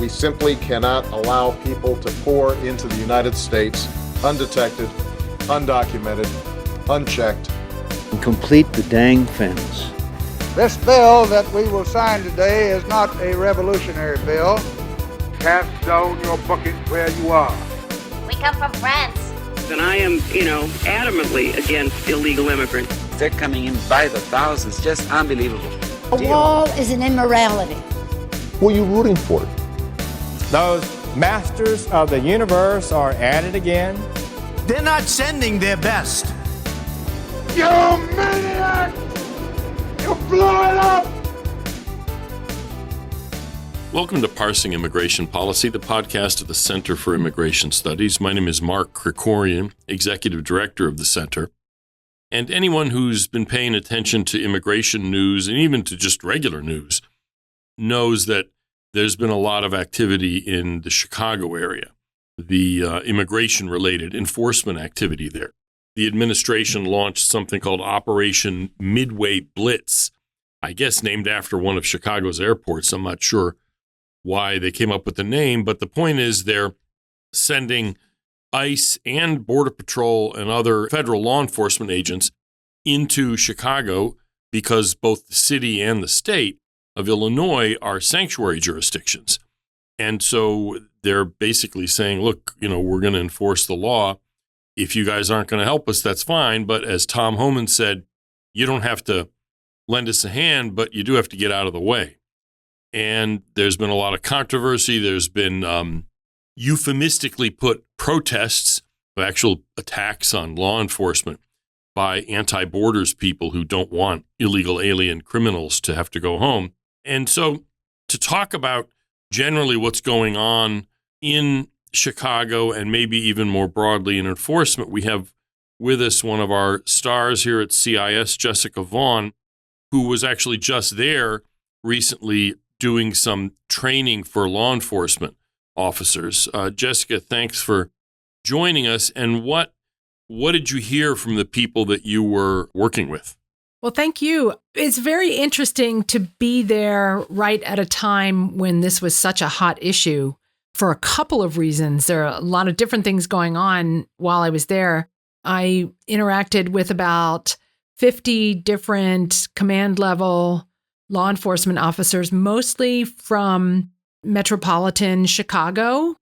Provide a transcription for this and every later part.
We simply cannot allow people to pour into the United States undetected, undocumented, unchecked. And complete the dang fence. This bill that we will sign today is not a revolutionary bill. Cast down your bucket where you are. We come from France. And I am, adamantly against illegal immigrants. They're coming in by the thousands, just unbelievable. A wall is an immorality. Who are you rooting for? Those masters of the universe are at it again. They're not sending their best. You maniac! You blew it up! Welcome to Parsing Immigration Policy, the podcast of the Center for Immigration Studies. My name is Mark Krikorian, Executive Director of the Center. And anyone who's been paying attention to immigration news and even to just regular news knows that there's been a lot of activity in the Chicago area, the immigration-related enforcement activity there. The administration launched something called Operation Midway Blitz, I guess named after one of Chicago's airports. I'm not sure why they came up with the name, but the point is they're sending ICE and Border Patrol and other federal law enforcement agents into Chicago because both the city and the state of Illinois are sanctuary jurisdictions. And so they're basically saying, look, we're going to enforce the law. If you guys aren't going to help us, that's fine. But as Tom Homan said, you don't have to lend us a hand, but you do have to get out of the way. And there's been a lot of controversy. There's been euphemistically put protests of actual attacks on law enforcement by anti-borders people who don't want illegal alien criminals to have to go home. And so to talk about generally what's going on in Chicago and maybe even more broadly in enforcement, we have with us one of our stars here at CIS, Jessica Vaughan, who was actually just there recently doing some training for law enforcement officers. Jessica, thanks for joining us. And what did you hear from the people that you were working with? Well, thank you. It's very interesting to be there right at a time when this was such a hot issue for a couple of reasons. There are a lot of different things going on while I was there. I interacted with about 50 different command level law enforcement officers, mostly from metropolitan Chicago,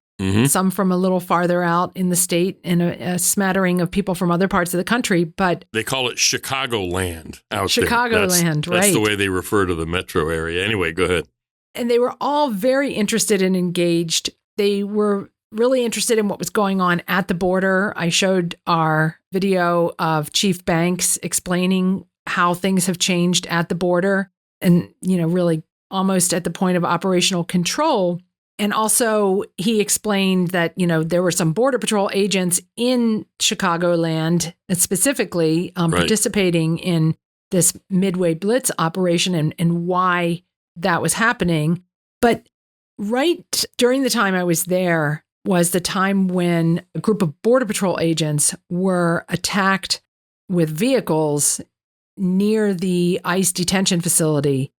some from a little farther out in the state, and a smattering of people from other parts of the country. But they call it Chicagoland out there. Chicagoland, right? That's the way they refer to the metro area. Anyway, go ahead. And they were all very interested and engaged. They were really interested in what was going on at the border. I showed our video of Chief Banks explaining how things have changed at the border and, really almost at the point of operational control. And also he explained that, there were some Border Patrol agents in Chicagoland specifically participating in this Midway Blitz operation and why that was happening. But right during the time I was there was the time when a group of Border Patrol agents were attacked with vehicles near the ICE detention facility.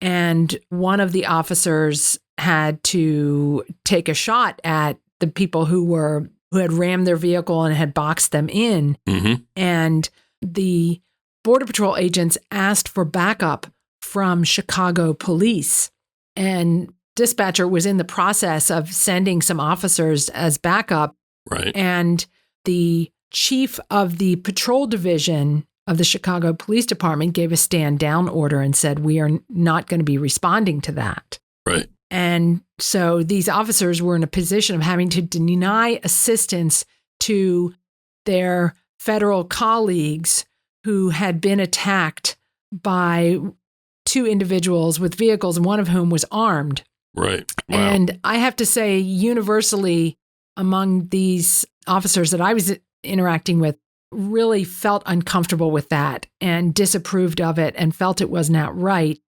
And one of the officers had to take a shot at the people who had rammed their vehicle and had boxed them in. Mm-hmm. And the Border Patrol agents asked for backup from Chicago police. And dispatcher was in the process of sending some officers as backup. Right. And the chief of the patrol division of the Chicago Police Department gave a stand down order and said, we are not going to be responding to that. Right. And so these officers were in a position of having to deny assistance to their federal colleagues who had been attacked by two individuals with vehicles, one of whom was armed. Right. Wow. And I have to say, universally among these officers that I was interacting with, really felt uncomfortable with that and disapproved of it and felt it was not right.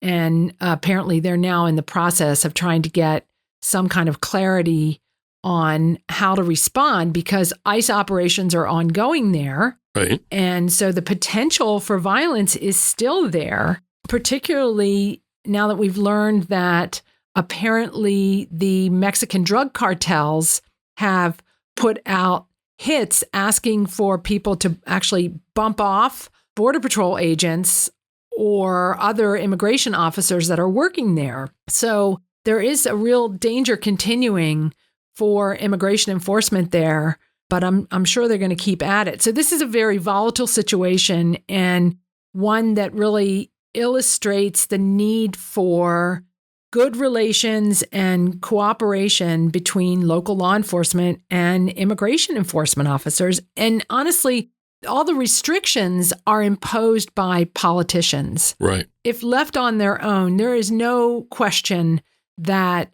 And apparently they're now in the process of trying to get some kind of clarity on how to respond because ICE operations are ongoing there. Right. And so the potential for violence is still there, particularly now that we've learned that apparently the Mexican drug cartels have put out hits asking for people to actually bump off Border Patrol agents or other immigration officers that are working there. So there is a real danger continuing for immigration enforcement there, but I'm sure they're going to keep at it. So this is a very volatile situation and one that really illustrates the need for good relations and cooperation between local law enforcement and immigration enforcement officers. And honestly, all the restrictions are imposed by politicians. Right. If left on their own, there is no question that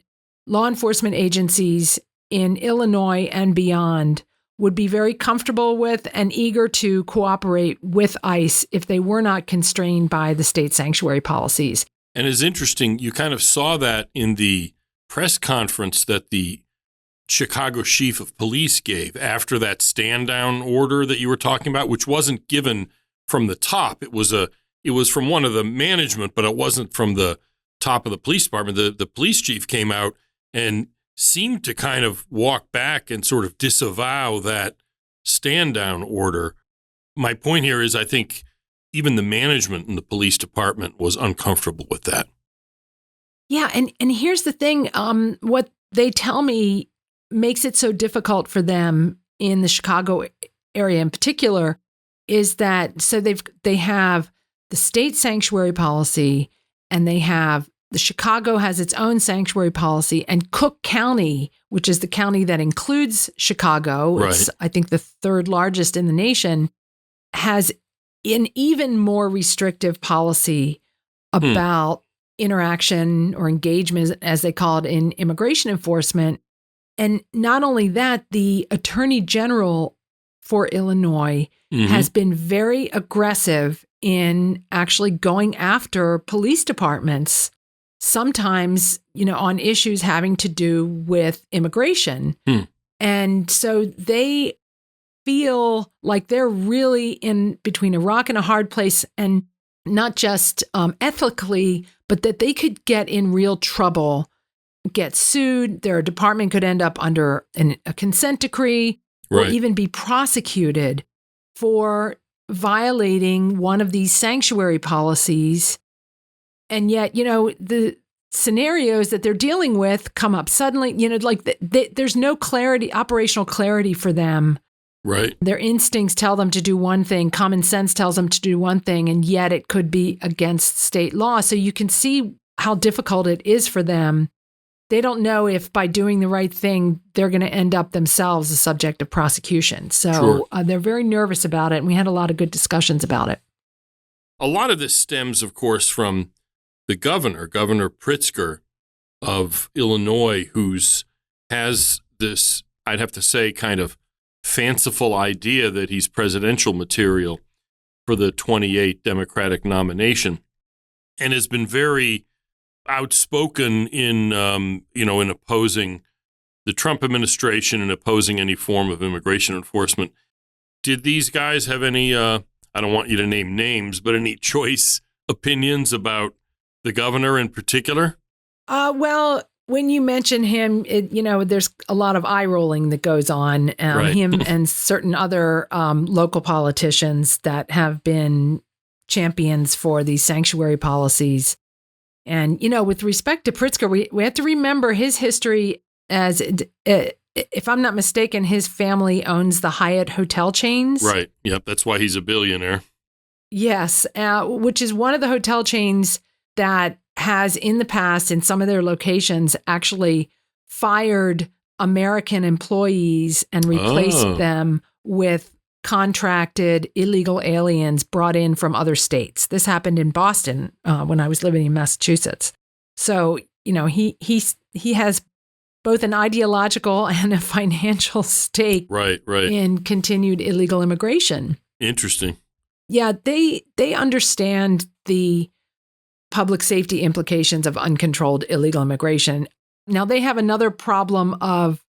law enforcement agencies in Illinois and beyond would be very comfortable with and eager to cooperate with ICE if they were not constrained by the state sanctuary policies. And it's interesting, you kind of saw that in the press conference that the Chicago chief of police gave after that stand-down order that you were talking about, which wasn't given from the top. It was from one of the management, but it wasn't from the top of the police department. The police chief came out and seemed to kind of walk back and sort of disavow that stand-down order. My point here is I think even the management in the police department was uncomfortable with that. Yeah, and here's the thing. What they tell me makes it so difficult for them in the Chicago area in particular is that they have the state sanctuary policy and the Chicago has its own sanctuary policy, and Cook County, which is the county that includes Chicago, right. It's I think the third largest in the nation, has an even more restrictive policy about interaction or engagement, as they call it, in immigration enforcement. And not only that, the Attorney General for Illinois has been very aggressive in actually going after police departments, sometimes, on issues having to do with immigration. And so they feel like they're really in between a rock and a hard place, and not just ethically, but that they could get in real trouble, get sued. Their department could end up under a consent decree or even be prosecuted for violating one of these sanctuary policies. And yet, the scenarios that they're dealing with come up suddenly, there's no clarity, operational clarity for them. Right. Their instincts tell them to do one thing, common sense tells them to do one thing, and yet it could be against state law. So you can see how difficult it is for them. They don't know if by doing the right thing, they're going to end up themselves the subject of prosecution. So they're very nervous about it, and we had a lot of good discussions about it. A lot of this stems, of course, from the Governor Pritzker of Illinois, has this, I'd have to say, kind of fanciful idea that he's presidential material for the 28 Democratic nomination, and has been very outspoken in opposing the Trump administration and opposing any form of immigration enforcement. Did these guys have any, I don't want you to name names, but any choice opinions about the governor in particular? Well, when you mention him, there's a lot of eye rolling that goes on. Him and certain other local politicians that have been champions for these sanctuary policies. And, with respect to Pritzker, we have to remember his history as, if I'm not mistaken, his family owns the Hyatt hotel chains. Right. Yep. That's why he's a billionaire. Yes. Which is one of the hotel chains that has in the past in some of their locations actually fired American employees and replaced them with contracted illegal aliens brought in from other states. This happened in Boston when I was living in Massachusetts. So, he has both an ideological and a financial stake in continued illegal immigration. Interesting. Yeah, they understand the public safety implications of uncontrolled illegal immigration. Now, they have another problem of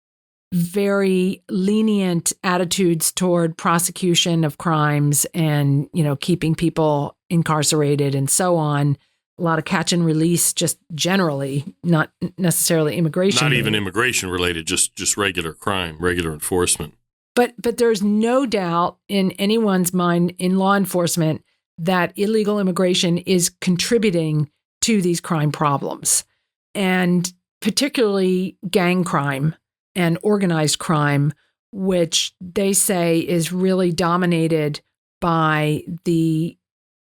very lenient attitudes toward prosecution of crimes and, keeping people incarcerated and so on. a lot of catch and release, just generally, not necessarily immigration. Not even immigration related, just regular crime, regular enforcement. But there's no doubt in anyone's mind in law enforcement that illegal immigration is contributing to these crime problems, and particularly gang crime and organized crime, which they say is really dominated by the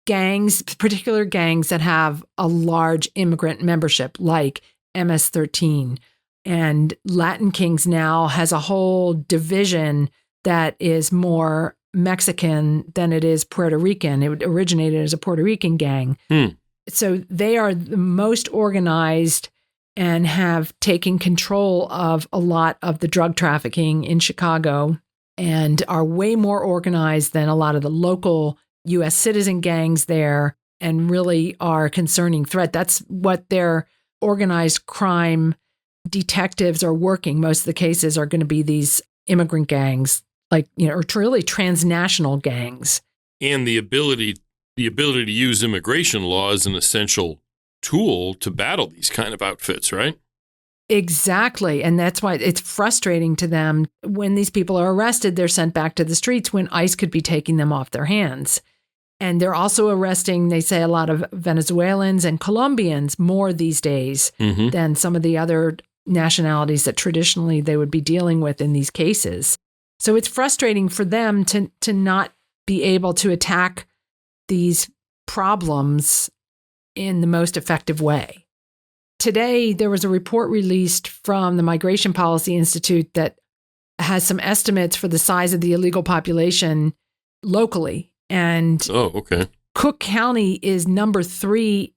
gangs, particular gangs that have a large immigrant membership, like MS-13. And Latin Kings now has a whole division that is more Mexican than it is Puerto Rican. It originated as a Puerto Rican gang. So they are the most organized and have taken control of a lot of the drug trafficking in Chicago and are way more organized than a lot of the local U.S. citizen gangs there, and really are a concerning threat. That's what their organized crime detectives are working. Most of the cases are going to be these immigrant gangs, like, or really transnational gangs. And the ability to use immigration law is an essential tool to battle these kind of outfits, right? Exactly. And that's why it's frustrating to them when these people are arrested, they're sent back to the streets when ICE could be taking them off their hands. And they're also arresting, they say, a lot of Venezuelans and Colombians more these days than some of the other nationalities that traditionally they would be dealing with in these cases. So it's frustrating for them to not be able to attack these problems in the most effective way. Today, there was a report released from the Migration Policy Institute that has some estimates for the size of the illegal population locally. And Cook County is number 3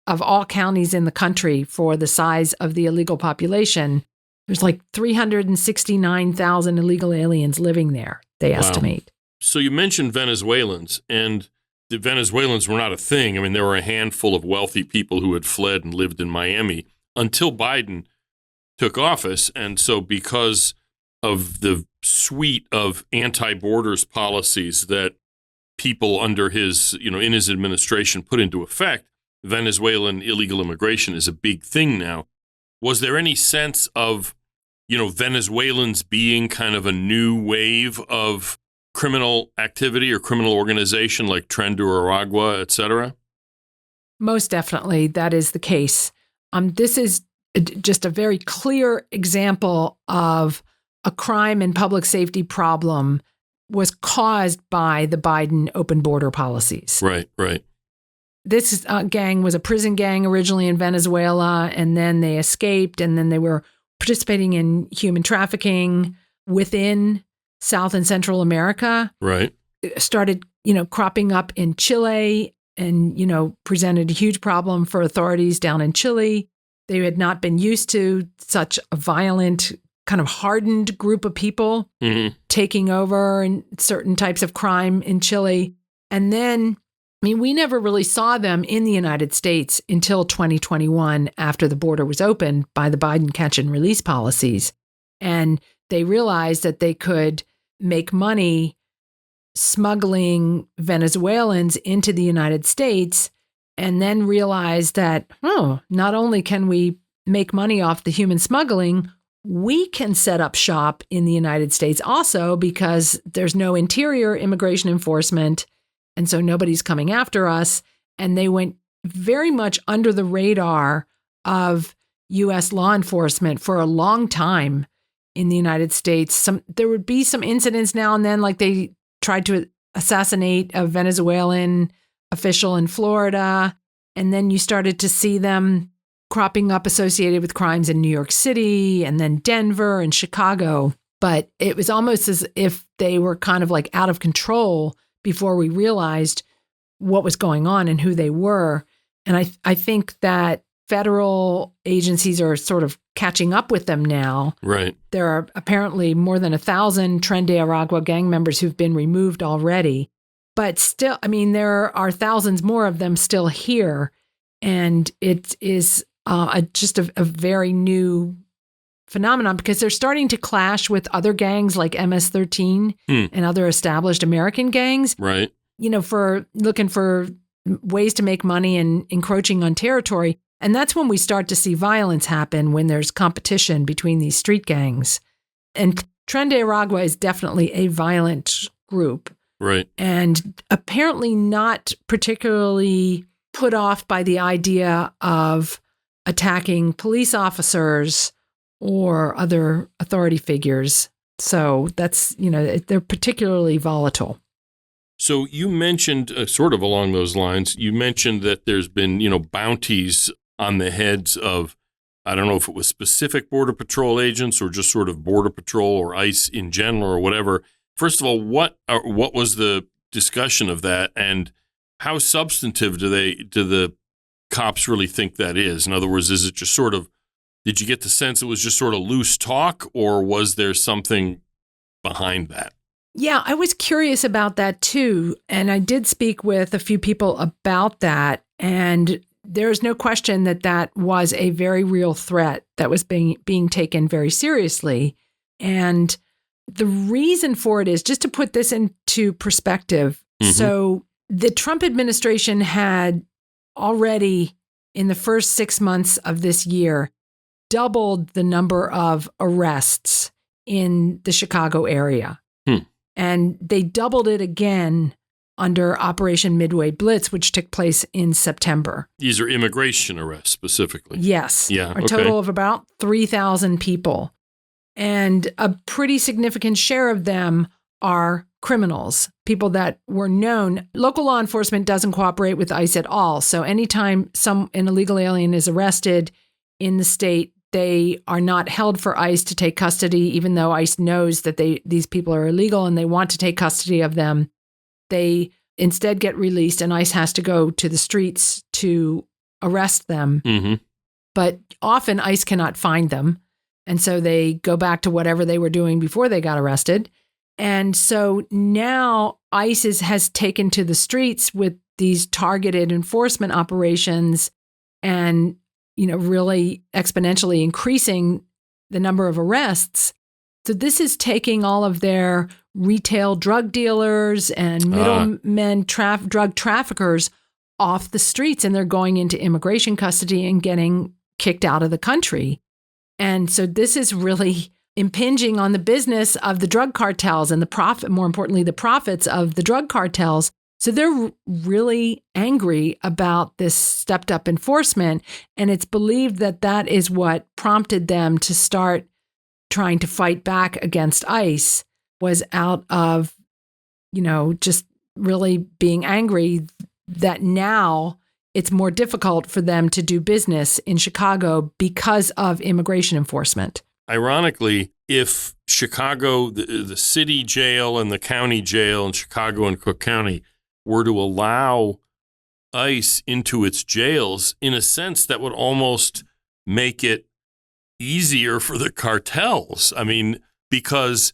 of all counties in the country for the size of the illegal population. There's like 369,000 illegal aliens living there, they estimate. So you mentioned Venezuelans, and the Venezuelans were not a thing. I mean, there were a handful of wealthy people who had fled and lived in Miami until Biden took office. And so because of the suite of anti-borders policies that people under his, in his administration put into effect, Venezuelan illegal immigration is a big thing now. Was there any sense of, Venezuelans being kind of a new wave of criminal activity or criminal organization like Tren de Aragua, et cetera? Most definitely, that is the case. This is just a very clear example of a crime and public safety problem was caused by the Biden open border policies. Right. This gang was a prison gang originally in Venezuela, and then they escaped, and then they were participating in human trafficking within South and Central America. Right. It started, cropping up in Chile and, presented a huge problem for authorities down in Chile. They had not been used to such a violent, kind of hardened group of people taking over and certain types of crime in Chile. And then, we never really saw them in the United States until 2021 after the border was opened by the Biden catch and release policies. And they realized that they could make money smuggling Venezuelans into the United States, and then realized that, not only can we make money off the human smuggling, we can set up shop in the United States also because there's no interior immigration enforcement, and so nobody's coming after us. And they went very much under the radar of U.S. law enforcement for a long time in the United States. There would be some incidents now and then, like they tried to assassinate a Venezuelan official in Florida, and then you started to see them cropping up associated with crimes in New York City and then Denver and Chicago. But it was almost as if they were kind of like out of control before we realized what was going on and who they were. And I think that federal agencies are sort of catching up with them now. Right. There are apparently more than 1,000 Tren de Aragua gang members who've been removed already. But still, there are thousands more of them still here. And it is just a very new phenomenon because they're starting to clash with other gangs like MS-13 and other established American gangs. Right. For looking for ways to make money and encroaching on territory. And that's when we start to see violence happen, when there's competition between these street gangs. And Tren de Aragua is definitely a violent group. Right. And apparently not particularly put off by the idea of attacking police officers or other authority figures. So that's, they're particularly volatile. So you mentioned, sort of along those lines, you mentioned that there's been, bounties on the heads of, I don't know if it was specific Border Patrol agents or just sort of Border Patrol or ICE in general or whatever. First of all, what was the discussion of that, and how substantive do the cops really think that is? In other words, is it just sort of, did you get the sense it was just sort of loose talk, or was there something behind that? Yeah, I was curious about that too. And I did speak with a few people about that. And there's no question that that was a very real threat that was being taken very seriously. And the reason for it is, just to put this into perspective. So the Trump administration had already, in the first 6 months of this year, doubled the number of arrests in the Chicago area. And they doubled it again under Operation Midway Blitz, which took place in September. These are immigration arrests specifically. Yes. Yeah. A total of about 3,000 people. And a pretty significant share of them are criminals, people that were known. Local law enforcement doesn't cooperate with ICE at all. So anytime an illegal alien is arrested in the state, they are not held for ICE to take custody, even though ICE knows that these people are illegal and they want to take custody of them. They instead get released, and ICE has to go to the streets to arrest them. But often ICE cannot find them. And so they go back to whatever they were doing before they got arrested. And so now ICE has taken to the streets with these targeted enforcement operations and really exponentially increasing the number of arrests. So this is taking all of their retail drug dealers and middlemen, drug traffickers off the streets, and they're going into immigration custody and getting kicked out of the country. And so this is really impinging on the business of the drug cartels and more importantly, the profits of the drug cartels. So they're really angry about this stepped up enforcement. And it's believed that that is what prompted them to start trying to fight back against ICE, was out of, just really being angry that now it's more difficult for them to do business in Chicago because of immigration enforcement. Ironically, if Chicago, the city jail and the county jail in Chicago and Cook County were to allow ICE into its jails, in a sense, that would almost make it easier for the cartels. I mean, because,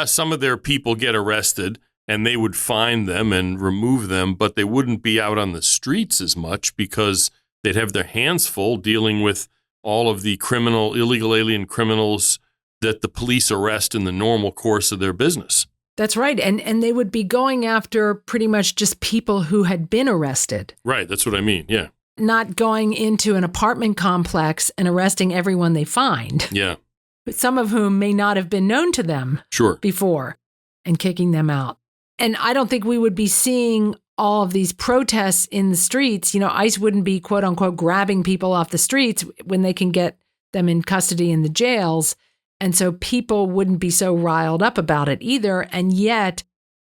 some of their people get arrested and they would find them and remove them, but they wouldn't be out on the streets as much because they'd have their hands full dealing with all of the illegal alien criminals that the police arrest in the normal course of their business. That's right. And they would be going after pretty much just people who had been arrested. Right. That's what I mean. Yeah. Not going into an apartment complex and arresting everyone they find. Yeah. But some of whom may not have been known to them before, and kicking them out. And I don't think we would be seeing all of these protests in the streets. ICE wouldn't be, quote unquote, grabbing people off the streets when they can get them in custody in the jails. And so people wouldn't be so riled up about it either. And yet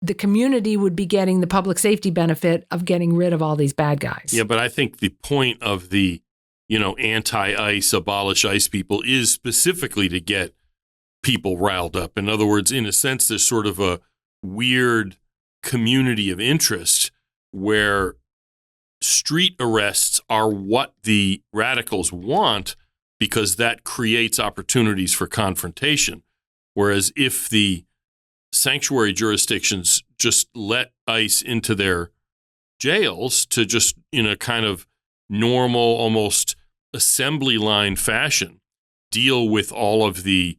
the community would be getting the public safety benefit of getting rid of all these bad guys. Yeah, but I think the point of the, anti-ICE, abolish ICE people is specifically to get people riled up. In other words, in a sense, there's sort of a weird community of interest where street arrests are what the radicals want, because that creates opportunities for confrontation. Whereas if the sanctuary jurisdictions just let ICE into their jails to just, in a kind of normal, almost assembly line fashion, deal with all of the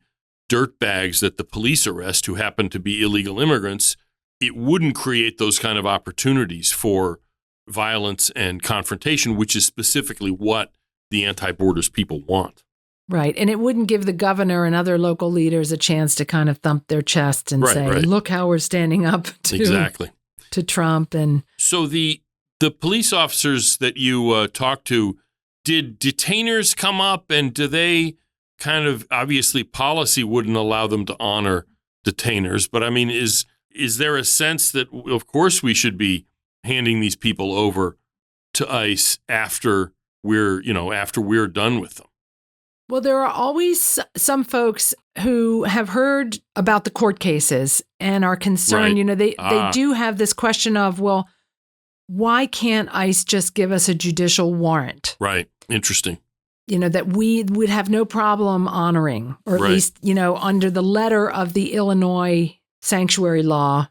dirtbags that the police arrest who happen to be illegal immigrants, it wouldn't create those kind of opportunities for violence and confrontation, which is specifically what the anti-borders people want. Right. And it wouldn't give the governor and other local leaders a chance to kind of thump their chests and say, look how we're standing up to Trump. And so the police officers that you talked to, did detainers come up, and do they kind of, obviously policy wouldn't allow them to honor detainers, but I mean, is there a sense that, of course, we should be handing these people over to ICE after we're done with them? Well, there are always some folks who have heard about the court cases and are concerned. Right. They do have this question of, well, why can't ICE just give us a judicial warrant? Right. Interesting. That we would have no problem honoring, or at least, under the letter of the Illinois sanctuary law,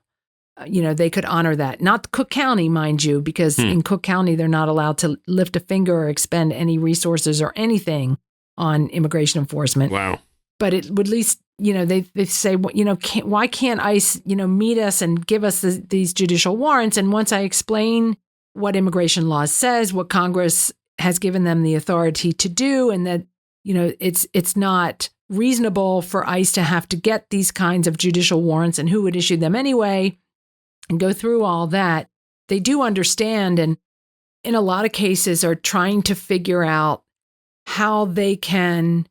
they could honor that. Not Cook County, mind you, because in Cook County, they're not allowed to lift a finger or expend any resources or anything on immigration enforcement. Wow. But it would at least, they say, why can't ICE, meet us and give us these judicial warrants? And once I explain what immigration law says, what Congress has given them the authority to do, and that, it's not reasonable for ICE to have to get these kinds of judicial warrants and who would issue them anyway, and go through all that, they do understand, and in a lot of cases are trying to figure out how they can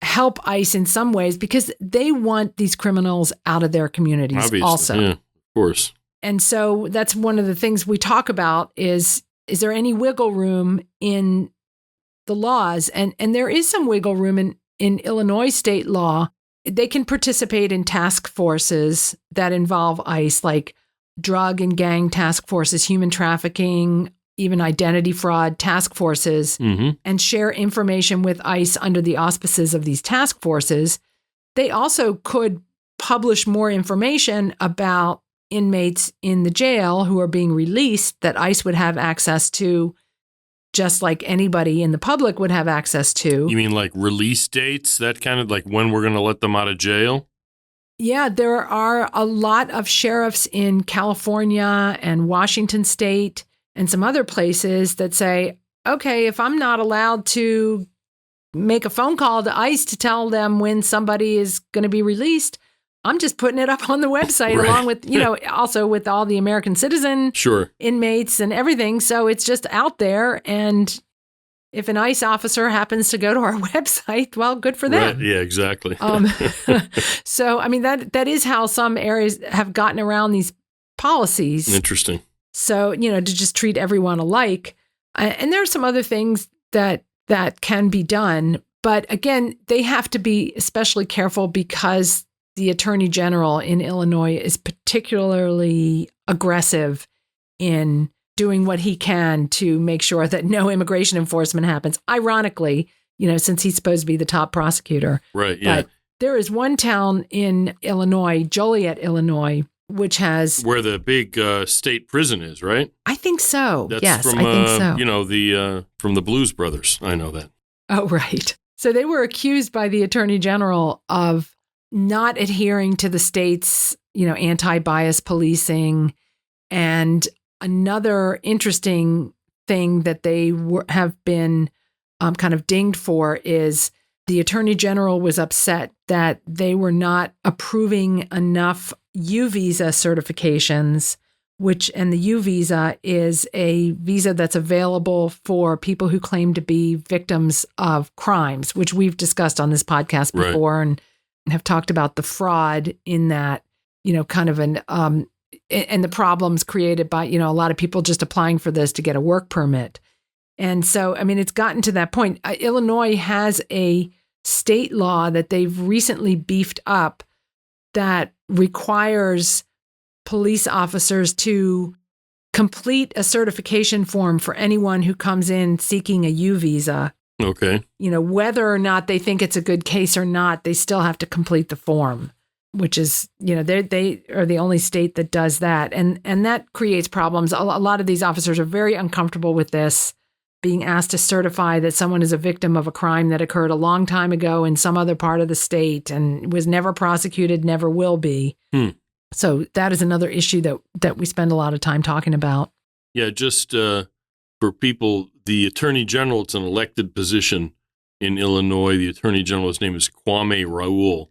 help ICE in some ways, because they want these criminals out of their communities. Obviously, also. Yeah, of course. And so that's one of the things we talk about is there any wiggle room in the laws? And there is some wiggle room in Illinois state law. They can participate in task forces that involve ICE, like drug and gang task forces, human trafficking, even identity fraud task forces, and share information with ICE under the auspices of these task forces. They also could publish more information about inmates in the jail who are being released that ICE would have access to, just like anybody in the public would have access to. You mean like release dates, that kind of like when we're going to let them out of jail? Yeah, there are a lot of sheriffs in California and Washington State and some other places that say, okay, if I'm not allowed to make a phone call to ICE to tell them when somebody is going to be released, I'm just putting it up on the website along with, also with all the American citizen inmates and everything. So it's just out there. And if an ICE officer happens to go to our website, well, good for them. Right. Yeah, exactly. So, I mean, that is how some areas have gotten around these policies. Interesting. So, to just treat everyone alike. And there are some other things that can be done. But again, they have to be especially careful because the Attorney General in Illinois is particularly aggressive in doing what he can to make sure that no immigration enforcement happens. Ironically, since he's supposed to be the top prosecutor. Right, yeah. But there is one town in Illinois, Joliet, Illinois, which has... where the big state prison is, right? I think so. That's from, I think so. From the Blues Brothers. I know that. Oh, right. So they were accused by the Attorney General of not adhering to the state's, anti-bias policing. And another interesting thing that they have been kind of dinged for is the Attorney General was upset that they were not approving enough U visa certifications, and the U visa is a visa that's available for people who claim to be victims of crimes, which we've discussed on this podcast before and have talked about the fraud in that, kind of and the problems created by, a lot of people just applying for this to get a work permit. And so, I mean, it's gotten to that point. Illinois has a state law that they've recently beefed up that requires police officers to complete a certification form for anyone who comes in seeking a U visa. Okay. Whether or not they think it's a good case or not, they still have to complete the form, which is, they are the only state that does that. And that creates problems. A lot of these officers are very uncomfortable with this, being asked to certify that someone is a victim of a crime that occurred a long time ago in some other part of the state and was never prosecuted, never will be. So that is another issue that we spend a lot of time talking about. Yeah, just for people, the Attorney General, it's an elected position in Illinois. The Attorney General's name is Kwame Raoul.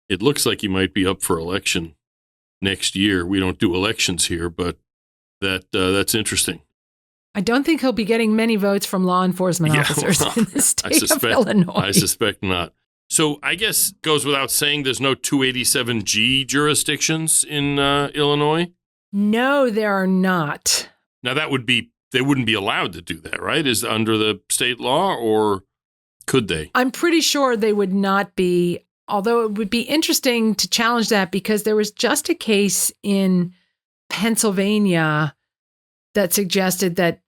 It looks like he might be up for election next year. We don't do elections here, but that's interesting. I don't think he'll be getting many votes from law enforcement officers in the state of Illinois. I suspect not. So I guess it goes without saying there's no 287G jurisdictions in Illinois? No, there are not. Now they wouldn't be allowed to do that, right? Is under the state law, or could they? I'm pretty sure they would not be, although it would be interesting to challenge that because there was just a case in Pennsylvania that suggested that,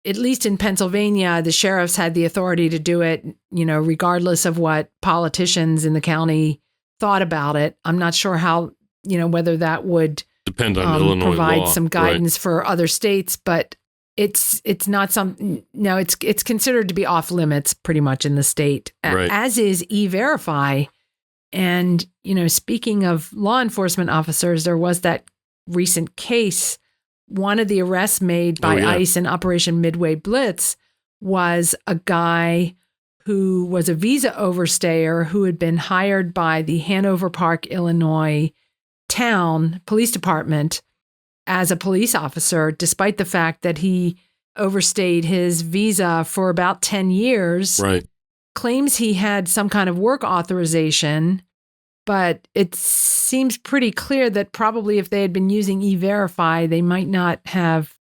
at least in Pennsylvania, the sheriffs had the authority to do it, regardless of what politicians in the county thought about it. I'm not sure how, whether that would depend on Illinois provide law, some guidance for other states, but it's not something. No, it's considered to be off limits pretty much in the state, as is E-Verify. And speaking of law enforcement officers, there was that recent case. One of the arrests made by ICE in Operation Midway Blitz was a guy who was a visa overstayer who had been hired by the Hanover Park, Illinois town police department as a police officer, despite the fact that he overstayed his visa for about 10 years. Right. Claims he had some kind of work authorization. But it seems pretty clear that probably if they had been using E-Verify, they might not have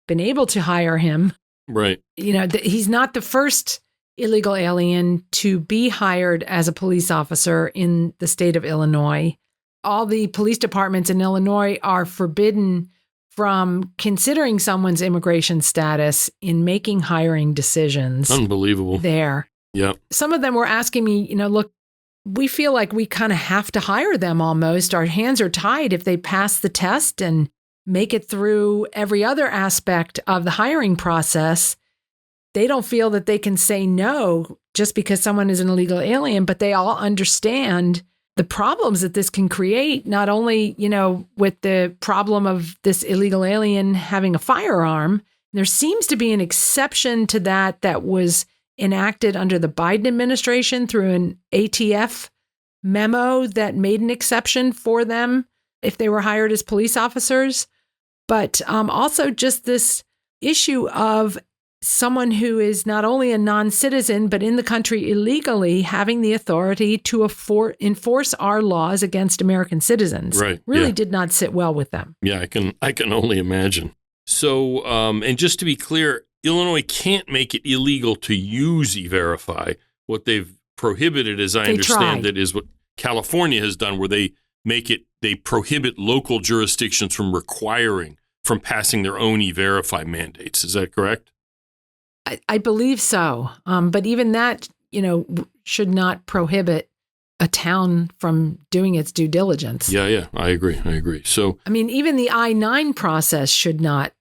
been able to hire him. Right. He's not the first illegal alien to be hired as a police officer in the state of Illinois. All the police departments in Illinois are forbidden from considering someone's immigration status in making hiring decisions. Unbelievable. There. Yeah. Some of them were asking me, look, we feel like we kind of have to hire them almost. Our hands are tied if they pass the test and make it through every other aspect of the hiring process. They don't feel that they can say no just because someone is an illegal alien, but they all understand the problems that this can create, not only, with the problem of this illegal alien having a firearm. There seems to be an exception to that was enacted under the Biden administration through an ATF memo that made an exception for them if they were hired as police officers. But also just this issue of someone who is not only a non-citizen, but in the country illegally, having the authority to enforce our laws against American citizens. Right. Really did not sit well with them. Yeah, I can only imagine. So, and just to be clear, Illinois can't make it illegal to use E-Verify. What they've prohibited, as I understand it, is what California has done, where they prohibit local jurisdictions from passing their own E-Verify mandates. Is that correct? I believe so. But even that, should not prohibit a town from doing its due diligence. Yeah, I agree. So, even the I-9 process should not,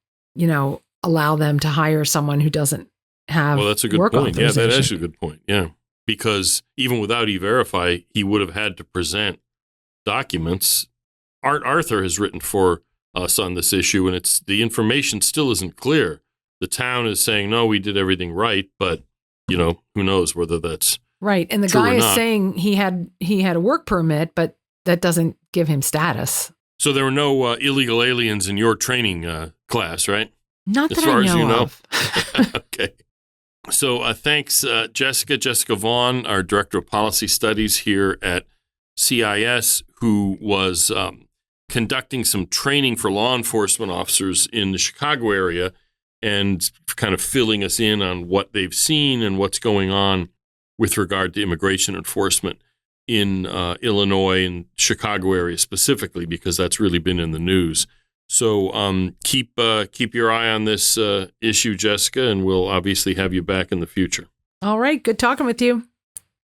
allow them to hire someone who doesn't have that's a good work point. Yeah, authorization. that is a good point. Yeah, because even without E-Verify, he would have had to present documents. Art Arthur has written for us on this issue, and the information still isn't clear. The town is saying, no, we did everything right, but, who knows whether that's right. And the guy is saying he had a work permit, but that doesn't give him status. So there were no illegal aliens in your training class, right? Not that as far I know as you know. of. Okay. So thanks, Jessica Vaughan, our Director of Policy Studies here at CIS, who was conducting some training for law enforcement officers in the Chicago area and kind of filling us in on what they've seen and what's going on with regard to immigration enforcement in Illinois and Chicago area specifically, because that's really been in the news. So keep your eye on this issue, Jessica, and we'll obviously have you back in the future. All right. Good talking with you.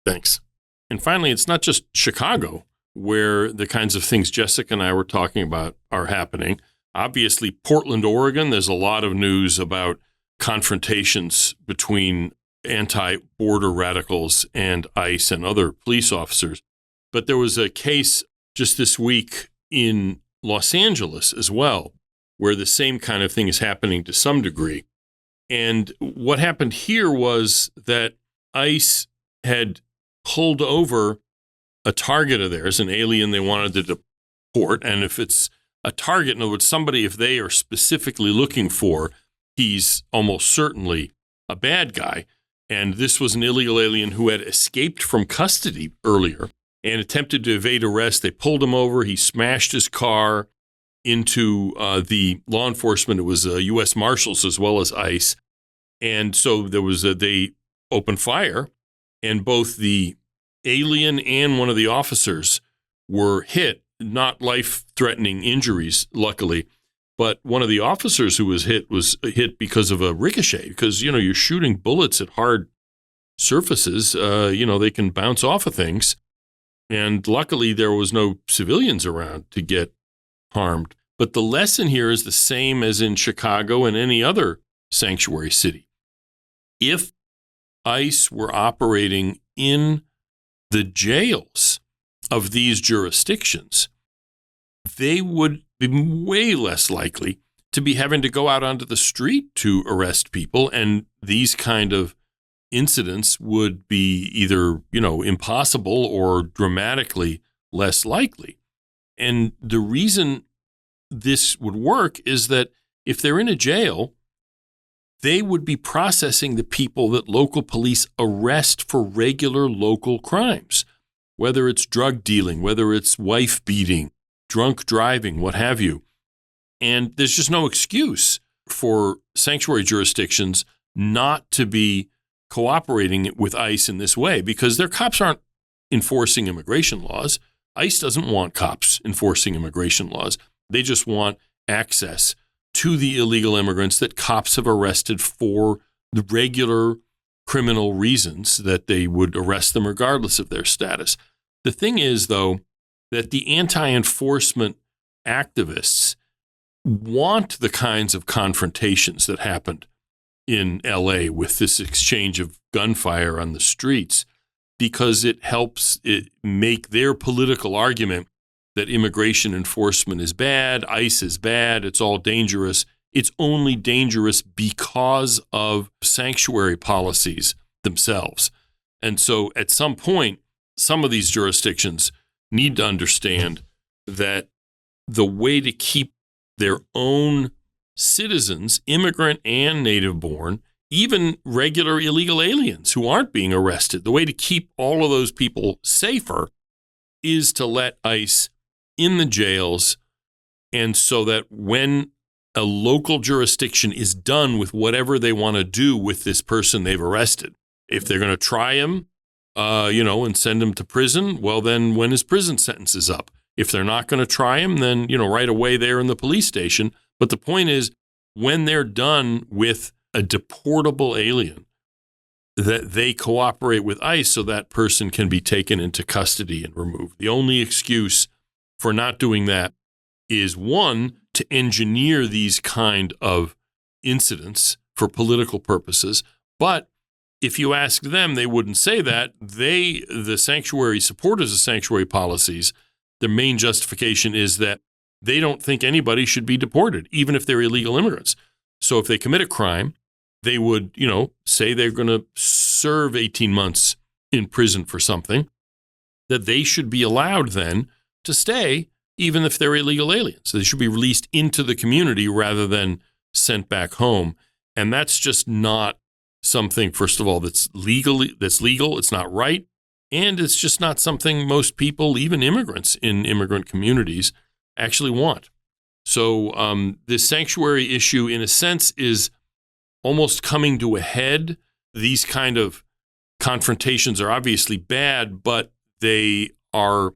Thanks. And finally, it's not just Chicago where the kinds of things Jessica and I were talking about are happening. Obviously, Portland, Oregon, there's a lot of news about confrontations between anti-border radicals and ICE and other police officers. But there was a case just this week in Los Angeles as well, where the same kind of thing is happening to some degree. And what happened here was that ICE had pulled over a target of theirs, an alien they wanted to deport. And if it's a target, in other words, somebody, if they are specifically looking for, he's almost certainly a bad guy. And this was an illegal alien who had escaped from custody earlier and attempted to evade arrest. They pulled him over. He smashed his car into the law enforcement. It was U.S. Marshals as well as ICE. And so they opened fire, and both the alien and one of the officers were hit, not life-threatening injuries, luckily. But one of the officers who was hit because of a ricochet, because, you're shooting bullets at hard surfaces. They can bounce off of things. And luckily, there was no civilians around to get harmed. But the lesson here is the same as in Chicago and any other sanctuary city. If ICE were operating in the jails of these jurisdictions, they would be way less likely to be having to go out onto the street to arrest people. And these kind of incidents would be either, impossible or dramatically less likely. And the reason this would work is that if they're in a jail, they would be processing the people that local police arrest for regular local crimes, whether it's drug dealing, whether it's wife beating, drunk driving, what have you. And there's just no excuse for sanctuary jurisdictions not to be cooperating with ICE in this way, because their cops aren't enforcing immigration laws. ICE doesn't want cops enforcing immigration laws. They just want access to the illegal immigrants that cops have arrested for the regular criminal reasons that they would arrest them regardless of their status. The thing is, though, that the anti-enforcement activists want the kinds of confrontations that happened in LA with this exchange of gunfire on the streets, because it helps it make their political argument that immigration enforcement is bad, ICE is bad, it's all dangerous. It's only dangerous because of sanctuary policies themselves. And so at some point, some of these jurisdictions need to understand that the way to keep their own citizens, immigrant and native born, even regular illegal aliens who aren't being arrested, the way to keep all of those people safer is to let ICE in the jails, and so that when a local jurisdiction is done with whatever they want to do with this person they've arrested, if they're going to try him, and send him to prison, well, then when his prison sentence is up. If they're not going to try him, then, right away there in the police station. But the point is, when they're done with a deportable alien, that they cooperate with ICE so that person can be taken into custody and removed. The only excuse for not doing that is, one, to engineer these kind of incidents for political purposes. But if you ask them, they wouldn't say that. The sanctuary supporters of sanctuary policies, their main justification is that they don't think anybody should be deported, even if they're illegal immigrants. So if they commit a crime, they would, say they're going to serve 18 months in prison for something, that they should be allowed then to stay, even if they're illegal aliens. So they should be released into the community rather than sent back home. And that's just not something, first of all, that's legal. It's not right. And it's just not something most people, even immigrants in immigrant communities, actually want. So this sanctuary issue, in a sense, is almost coming to a head. These kind of confrontations are obviously bad, but they are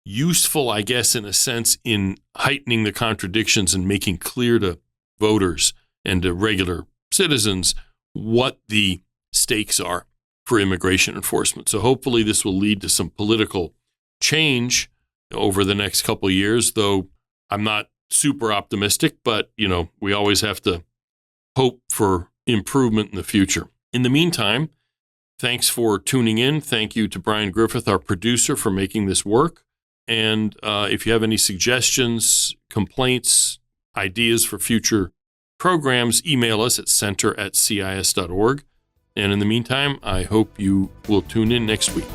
useful, I guess, in a sense, in heightening the contradictions and making clear to voters and to regular citizens what the stakes are for immigration enforcement. So hopefully this will lead to some political change over the next couple of years, though I'm not super optimistic, but, we always have to hope for improvement in the future. In the meantime, thanks for tuning in. Thank you to Brian Griffith, our producer, for making this work. And if you have any suggestions, complaints, ideas for future programs, email us at center@cis.org. And in the meantime, I hope you will tune in next week.